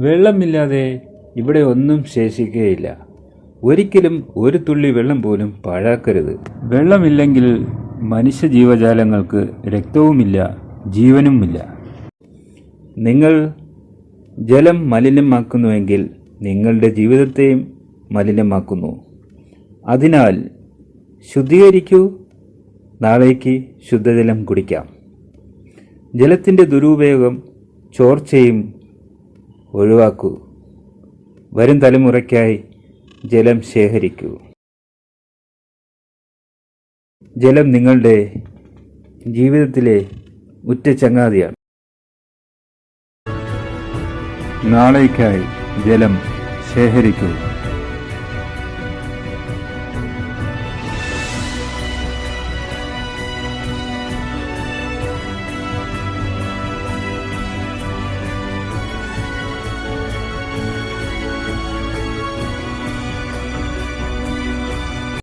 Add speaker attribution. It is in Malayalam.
Speaker 1: വെള്ളമില്ലാതെ ഇവിടെ ഒന്നും ശേഷിക്കുകയില്ല. ഒരിക്കലും ഒരു തുള്ളി വെള്ളം പോലും പാഴാക്കരുത്. വെള്ളമില്ലെങ്കിൽ മനുഷ്യജീവജാലങ്ങൾക്ക് രക്തവുമില്ല, ജീവനുമില്ല. നിങ്ങൾ ജലം മലിനമാക്കുന്നുവെങ്കിൽ നിങ്ങളുടെ ജീവിതത്തെയും മലിനമാക്കുന്നു. അതിനാൽ ശുദ്ധീകരിക്കൂ, നാളേക്ക് ശുദ്ധജലം കുടിക്കാം. ജലത്തിൻ്റെ ദുരുപയോഗം ചോർച്ചയും ഒഴിവാക്കൂ. വരും തലമുറയ്ക്കായി ജലം ശേഖരിക്കൂ. ജലം നിങ്ങളുടെ ജീവിതത്തിലെ ഉറ്റ ചങ്ങാതിയാണ്. നാളേക്കായി ജലം ശേഖരിക്കൂ.